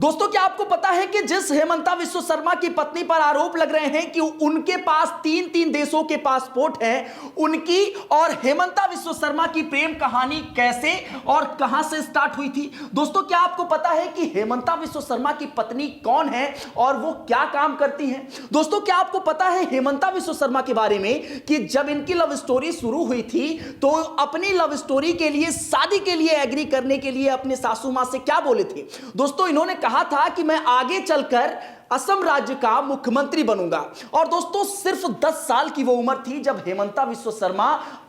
दोस्तों, क्या आपको पता है कि जिस हेमंता विश्व शर्मा की पत्नी पर आरोप लग रहे हैं कि उनके पास तीन तीन देशों के पासपोर्ट हैं, उनकी और हेमंता विश्व शर्मा की प्रेम कहानी कैसे और कहां से स्टार्ट हुई थी? दोस्तों, क्या आपको पता है कि हेमंता विश्व शर्मा की पत्नी कौन है और वो क्या काम करती हैं? दोस्तों, क्या आपको पता है हेमंता विश्व शर्मा के बारे में कि जब इनकी लव स्टोरी शुरू हुई थी तो अपनी लव स्टोरी के लिए, शादी के लिए एग्री करने के लिए अपने सासू मां से क्या बोले थे? दोस्तों, इन्होंने कहा था कि मैं आगे चलकर असम राज्य का मुख्यमंत्री बनूंगा। और दोस्तों, सिर्फ 10 साल की वो उम्र थी जब हेमंता विश्व शर्मा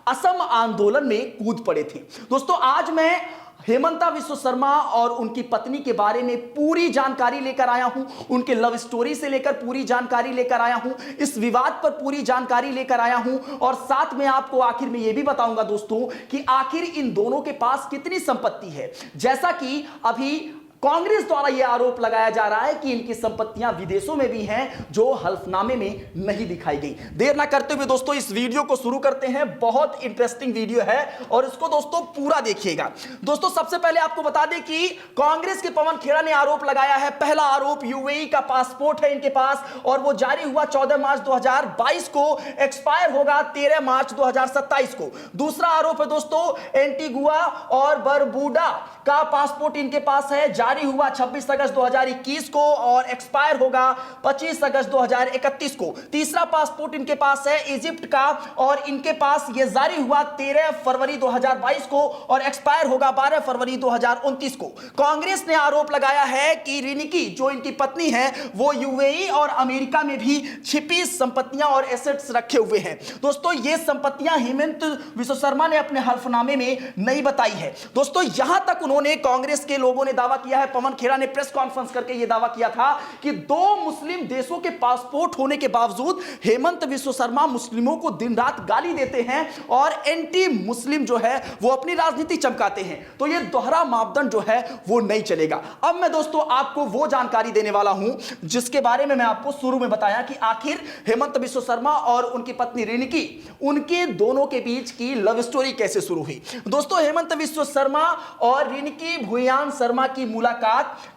असम आंदोलन में कूद पड़े थे। दोस्तों, आज मैं हेमंता विश्व शर्मा और उनकी पत्नी के बारे में पूरी जानकारी लेकर आया हूं, उनके लव स्टोरी से लेकर पूरी जानकारी लेकर आया हूं, इस विवाद पर पूरी जानकारी लेकर आया हूं और साथ में आपको आखिर में यह भी बताऊंगा दोस्तों कि आखिर इन दोनों के पास कितनी संपत्ति है। जैसा कि अभी कांग्रेस द्वारा यह आरोप लगाया जा रहा है कि इनकी संपत्तियां विदेशों में भी हैं जो हल्फनामे में नहीं दिखाई गई। देर ना करते हुए दोस्तों इस वीडियो को शुरू करते हैं। बहुत इंटरेस्टिंग वीडियो है और इसको दोस्तों पूरा देखिएगा। दोस्तों, सबसे पहले आपको बता दें कि कांग्रेस के पवन खेड़ा ने आरोप लगाया है। पहला आरोप, यूएई का पासपोर्ट है इनके पास और वो जारी हुआ 14 मार्च 2022 को, एक्सपायर होगा 13 मार्च 2027 को। दूसरा आरोप है दोस्तों, एंटीगुआ और बरबूडा का पासपोर्ट इनके पास है, जारी हुआ 26 अगस्त 2021 को और एक्सपायर होगा 25 अगस्त 2031 को। तीसरा पासपोर्ट इनके पास है इजिप्ट का और इनके पास यह जारी हुआ 13 फरवरी 2022 को और एक्सपायर होगा 12 फरवरी 2029 को। कांग्रेस ने आरोप लगाया है कि रिनिकी जो इनकी पत्नी है वो यूएई और अमेरिका में भी छिपी संपत्तियां और एसेट्स रखे हुए हैं। दोस्तों, ये संपत्तियां हेमंत विश्व शर्मा ने अपने हल्फनामे में नहीं बताई है। दोस्तों, यहां तक उन्होंने, कांग्रेस के लोगों ने दावा किया है, पवन खेड़ा ने प्रेस कॉन्फ्रेंस करके यह दावा किया था कि 2 मुस्लिम देशों के पासपोर्ट होने के बावजूद हेमंत विश्व शर्मा मुस्लिमों को दिन रात गाली देते हैं और एंटी मुस्लिम जो है वो अपनी राजनीति चमकाते हैं। तो यह दोहरा मापदंड जो है वो नहीं चलेगा। अब मैं दोस्तों आपको वो जानकारी देने वाला हूं जिसके बारे में मैं आपको शुरू में बताया कि आखिर हेमंत विश्व शर्मा और उनकी पत्नी रिनिकी, उनके दोनों के बीच की लव स्टोरी कैसे शुरू हुई। दोस्तों, हेमंत विश्व शर्मा और रिनिकी भुयान शर्मा की मुलाकात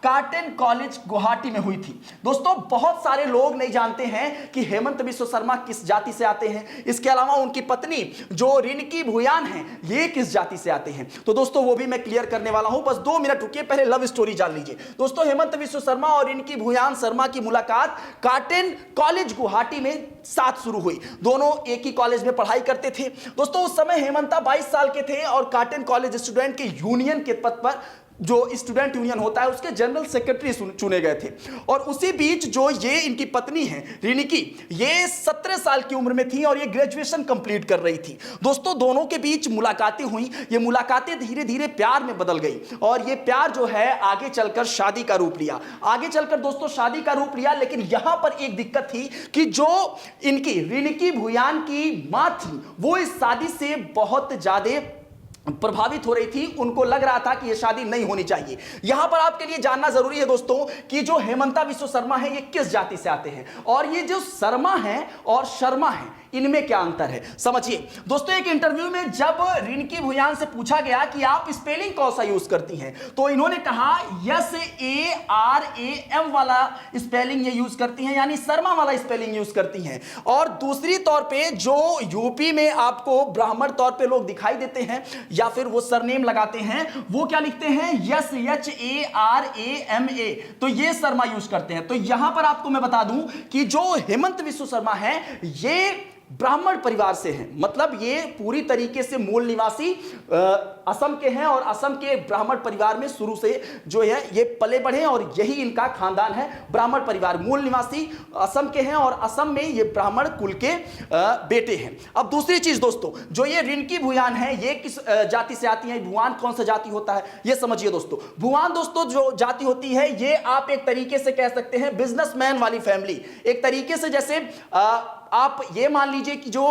कार्टन कॉलेज गुवाहाटी में हुई थी। दोस्तों, बहुत सारे लोग नहीं जानते हैं कि हेमंत विश्व शर्मा किस जाति से आते हैं। इसके अलावा उनकी पत्नी जो रिनिकी भुयान है ये किस जाति से आते हैं। तो दोस्तों वो भी मैं क्लियर करने वाला हूं, बस 2 मिनट रुकिए, पहले लव स्टोरी जान लीजिए। दोस्तों, हेमंत विश्व शर्मा और रिनिकी भुयान शर्मा की मुलाकात कार्टन कॉलेज गुवाहाटी में साथ शुरू हुई। दोनों एक ही कॉलेज में पढ़ाई करते थे। दोस्तों, उस समय हेमंता 22 साल के थे और कार्टन कॉलेज स्टूडेंट के यूनियन के पद पर, जो स्टूडेंट यूनियन होता है उसके जनरल सेक्रेटरी चुने गए थे। और उसी बीच जो ये इनकी पत्नी है रिनिकी, ये 17 साल की उम्र में थी और ये ग्रेजुएशन कंप्लीट कर रही थी। दोस्तों, दोनों के बीच मुलाकातें हुई। ये मुलाकातें धीरे धीरे प्यार में बदल गई और ये प्यार जो है आगे चलकर शादी का रूप लिया। आगे चलकर दोस्तों शादी का रूप लिया, लेकिन यहां पर एक दिक्कत थी कि जो इनकी रिनिकी भुयान की मां थी वो इस शादी से बहुत ज्यादा प्रभावित हो रही थी। उनको लग रहा था कि यह शादी नहीं होनी चाहिए। यहां पर आपके लिए जानना जरूरी है दोस्तों कि जो हेमंता विश्व शर्मा है ये किस जाति से आते हैं और ये जो शर्मा है और शर्मा है इनमें क्या अंतर है, समझिए। दोस्तों, एक इंटरव्यू में जब रिनिकी भुयान से पूछा गया कि आप स्पेलिंग कौन सा यूज करती हैं तो इन्होंने कहा SARAM वाला स्पेलिंग ये यूज करती हैं, यानी शर्मा वाला स्पेलिंग यूज करती हैं। और दूसरी तौर पे जो यूपी में आपको ब्राह्मण तौर पे लोग दिखाई देते हैं या फिर वो सरनेम लगाते हैं, वो क्या लिखते हैं, SHARAMA, तो ये शर्मा यूज करते हैं। तो यहां पर आपको मैं बता दूं कि जो हेमंत विश्व शर्मा है ये ब्राह्मण परिवार से हैं, मतलब ये पूरी तरीके से मूल निवासी असम के हैं और असम के ब्राह्मण परिवार में शुरू से जो है ये पले बढ़े और यही इनका खानदान है। ब्राह्मण परिवार, मूल निवासी असम के हैं और असम में ये ब्राह्मण कुल के बेटे हैं। अब दूसरी चीज दोस्तों, जो ये रिनिकी भुयान है ये किस जाति से आती है, भुयान कौन सा जाति होता है ये समझिए दोस्तों। भुयान दोस्तों जो जाति होती है ये आप एक तरीके से कह सकते हैं बिजनेसमैन वाली फैमिली, एक तरीके से जैसे आप ये मान लीजिए कि जो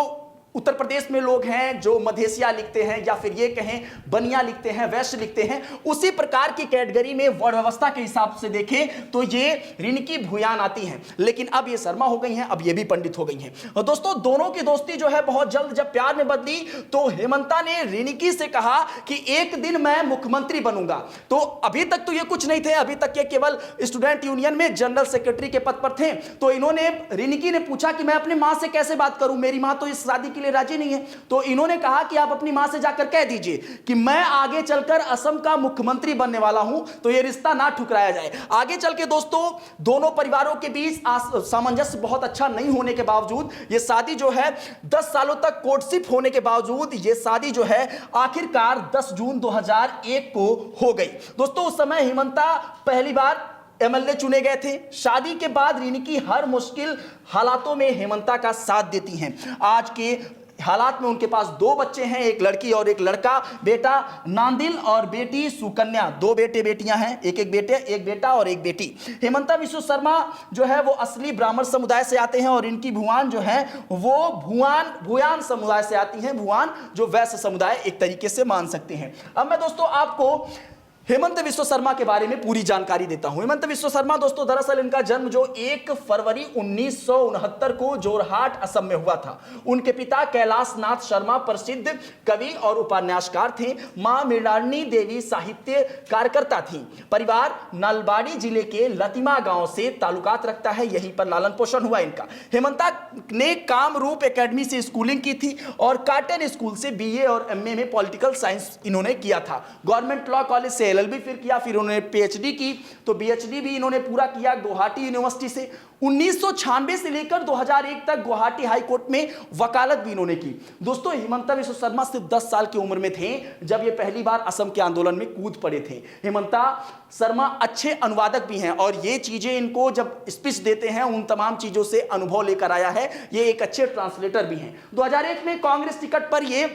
उत्तर प्रदेश में लोग हैं जो मधेसिया लिखते हैं या फिर ये कहें बनिया लिखते हैं, वैश्य लिखते हैं, उसी प्रकार की कैटेगरी में वर्ण व्यवस्था के हिसाब से देखें तो ये रिनकी भूयान आती हैं। लेकिन अब ये शर्मा हो गई हैं, अब ये भी पंडित हो गई हैं। और दोस्तों दोनों की दोस्ती जो है बहुत जल्द जब प्यार में बदली तो हेमंता ने रिनकी से कहा कि एक दिन मैं मुख्यमंत्री बनूंगा। तो अभी तक तो ये कुछ नहीं थे, अभी तक ये केवल स्टूडेंट यूनियन में जनरल सेक्रेटरी के पद पर थे। तो इन्होंने, रिनकी ने पूछा कि मैं अपनी मां से कैसे बात करूं, मेरी मां तो इस शादी के लिए राजी नहीं है। तो इन्होंने कहा कि आप अपनी मां से जाकर कह दीजिए कि मैं आगे चलकर असम का मुख्यमंत्री बनने वाला हूं, तो यह रिश्ता ना ठुकराया जाए। आगे चल के दोस्तों दोनों परिवारों के बीच सामंजस्य बहुत अच्छा नहीं होने के बावजूद यह शादी जो है 10 सालों तक कोर्टशिप होने के बावजूद यह शादी जो है आखिरकार 10 जून 2001 को हो गई। दोस्तों उस समय हेमंता पहली बार एमएलए चुने गए थे। शादी के बाद रिनकी हर मुश्किल हालातों में हेमंता का साथ देती हैं। आज के हालात में उनके पास 2 बच्चे हैं, एक लड़की और एक लड़का, बेटा नांदिल और बेटी सुकन्या, 2 बेटे बेटियां हैं, एक बेटा और एक बेटी। हेमंता विश्व शर्मा जो है वो असली ब्राह्मण समुदाय से आते हैं और इनकी भुआन जो है वो भूयान समुदाय से आती हैं। भुआन जो वैश्य समुदाय एक तरीके से मान सकते हैं। अब मैं दोस्तों आपको हेमंत विश्व शर्मा के बारे में पूरी जानकारी देता हूं। हेमंत विश्व शर्मा दोस्तों दरअसल इनका जन्म जो 1 फरवरी 1969 को जोरहाट असम में हुआ था। उनके पिता कैलाश नाथ शर्मा प्रसिद्ध कवि और उपन्यासकार थे। मां मृणालिनी देवी साहित्य कार्यकर्ता थी। परिवार नलबाड़ी जिले के लतिमा गांव से ताल्लुकात रखता है, यहीं पर लालन पोषण हुआ इनका। हेमंता ने कामरूप एकेडमी से स्कूलिंग की थी और कॉटन स्कूल से बीए और एमए में पॉलिटिकल साइंस इन्होंने किया था। गवर्नमेंट लॉ कॉलेज से एलएलबी फिर किया, फिर उन्होंने पीएचडी की, तो पीएचडी भी इन्होंने पूरा किया गुवाहाटी यूनिवर्सिटी से। 1996 से लेकर 2001 तक गुवाहाटी हाई कोर्ट में वकालत भी इन्होंने की। दोस्तों हेमंता विश्व शर्मा सिर्फ 10 साल की उम्र में थे जब ये पहली बार असम के आंदोलन में कूद पड़े थे। हेमंता शर्मा अच्छे अनुवादक भी हैं और ये चीजें इनको जब स्पीच देते हैं उन तमाम चीजों से अनुभव लेकर आया है। ये एक अच्छे ट्रांसलेटर भी हैं। 2001 में कांग्रेस टिकट पर ये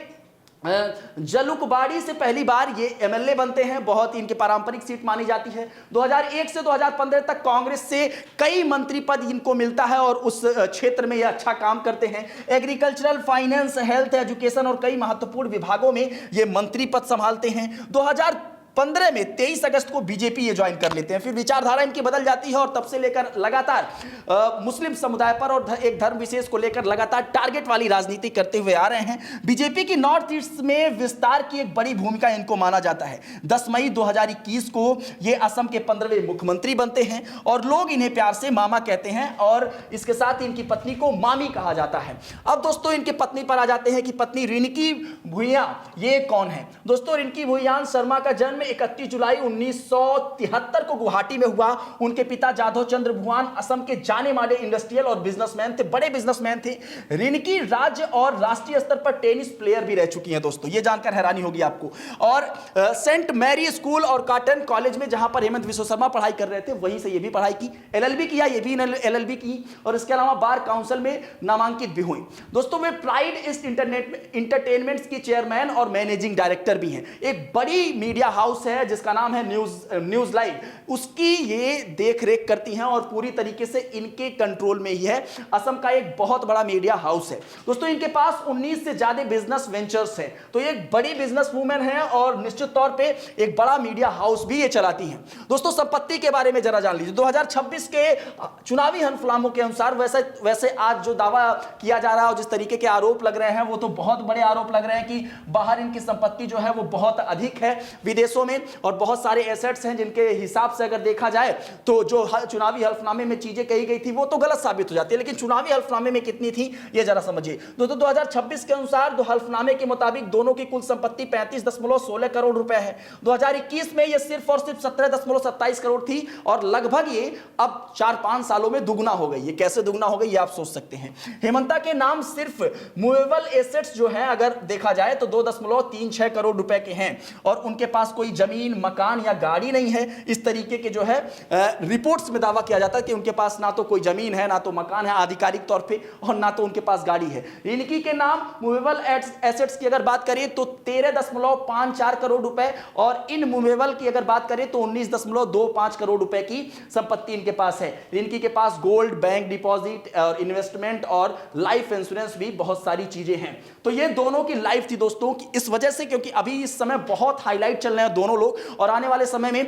जलुकबाड़ी से पहली बार ये एमएलए बनते हैं। बहुत इनकी पारंपरिक सीट मानी जाती है। 2001 से 2015 तक कांग्रेस से कई मंत्री पद इनको मिलता है और उस क्षेत्र में ये अच्छा काम करते हैं। एग्रीकल्चरल, फाइनेंस, हेल्थ, एजुकेशन और कई महत्वपूर्ण विभागों में ये मंत्री पद संभालते हैं। 2015 में 23 अगस्त को बीजेपी ये ज्वाइन कर लेते हैं। फिर विचारधारा इनकी बदल जाती है और तब से लेकर लगातार मुस्लिम समुदाय पर और एक धर्म विशेष को लेकर लगातार टारगेट वाली राजनीति करते हुए आ रहे हैं। बीजेपी की नॉर्थ ईस्ट में विस्तार की एक बड़ी भूमिका इनको माना जाता है। 10 मई 2021 को ये असम के 15वें मुख्यमंत्री बनते हैं और लोग इन्हें प्यार से मामा कहते हैं और इसके साथ इनकी पत्नी को मामी कहा जाता है। अब दोस्तों इनकी पत्नी पर आ जाते हैं कि पत्नी रिनकी भूयान ये कौन है। दोस्तों रिनकी भूयान शर्मा का जन्म 31 जुलाई 1973 को गुवाहाटी में हुआ। उनके पिता जाधव चंद्र भुआन असम के जाने माने इंडस्ट्रियल और बिजनेसमैन थे, बड़े बिजनेसमैन थे। रिनकी राज्य और राष्ट्रीय स्तर पर टेनिस प्लेयर भी रह चुकी हैं दोस्तों, ये जानकर हैरानी होगी आपको। और सेंट मैरी स्कूल और कॉटन कॉलेज में जहां पर हेमंत विश्व शर्मा पढ़ाई कर रहे थे वहीं से ये भी पढ़ाई की। एलएलबी किया, ये भी एलएलबी की और इसके अलावा बार काउंसिल में नामांकित भी हुई। दोस्तों वे प्राइड ईस्ट इंटरटेनमेंट्स की चेयरमैन और मैनेजिंग डायरेक्टर भी हैं। एक बड़ी मीडिया हाउस है जिसका नाम है न्यूज लाइव, उसकी ये देख रेख करती हैं और पूरी तरीके से इनके कंट्रोल में ही है। असम का एक बहुत बड़ा मीडिया हाउस है। दोस्तों इनके पास 19 से ज्यादा बिजनेस वेंचर्स हैं, तो ये एक बड़ी बिजनेस वूमेन है और निश्चित तौर पे एक बड़ा मीडिया हाउस भी ये चलाती हैं। दोस्तों संपत्ति के बारे में जरा जान लीजिए। 2026 के चुनावी हलफनामों के अनुसार वैसे आज जो दावा किया जा रहा है और जिस तरीके के आरोप लग रहे हैं वो तो बहुत बड़े आरोप लग रहे हैं कि बाहर इनकी संपत्ति जो है वो बहुत अधिक है विदेशों में और बहुत सारे एसेट्स हैं जिनके हिसाब से अगर देखा जाए तो जो चुनावी हल्फनामे में चीजें कही गई थी वो तो गलत साबित हो जाती है, लेकिन चुनावी हल्फनामे में कितनी थी ये जरा समझिए। दोस्तों 2026 के अनुसार दो हल्फनामे के मुताबिक दोनों की कुल संपत्ति 35.16 करोड़ रुपए है। 2021 में ये सिर्फ और सिर्फ 17.27 करोड़ थी और लगभग ये अब 4-5 सालों में दुगना हो गई। ये कैसे दुगना हो गई ये आप सोच सकते हैं। हेमंता के नाम सिर्फ मूवेबल एसेट्स जो है अगर देखा जाए तो 2.36 करोड़ रुपए के हैं और उनके पास कोई कोई जमीन, मकान या गाड़ी नहीं है। इस तरीके के जो है रिपोर्ट्स में दावा किया जाता है कि उनके पास ना तो कोई जमीन है, ना तो मकान है आधिकारिक तौर पे, और ना तो उनके पास गाड़ी है। इनकी के नाम मूवेबल एसेट्स की अगर बात करें तो 13.54 करोड़ रुपए, और इन मूवेबल की अगर बात करें तो 19.25 करोड़ रुपए की संपत्ति इनके पास है। इनकी के पास गोल्ड, बैंक डिपॉजिट और इन्वेस्टमेंट और लाइफ इंश्योरेंस भी बहुत सारी चीजें हैं। तो ये दोनों की लाइफ थी दोस्तों कि इस वजह से, क्योंकि अभी इस समय बहुत हाईलाइट चल रहे हैं दोनों लोग, और आने वाले समय में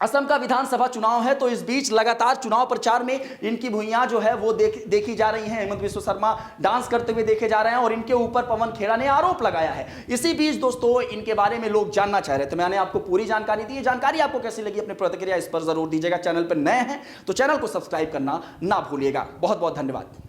असम का विधानसभा चुनाव है, तो इस बीच लगातार चुनाव प्रचार में इनकी भुइयां जो है वो देखी जा रही हैं। हेमंत विश्व शर्मा डांस करते हुए देखे जा रहे हैं और इनके ऊपर पवन खेड़ा ने आरोप लगाया है। इसी बीच दोस्तों इनके बारे में लोग जानना चाह रहे थे, मैंने आपको पूरी जानकारी दी। ये जानकारी आपको कैसी लगी, अपनी प्रतिक्रिया इस पर जरूर दीजिएगा। चैनल पर नए हैं तो चैनल को सब्सक्राइब करना ना भूलिएगा। बहुत बहुत धन्यवाद।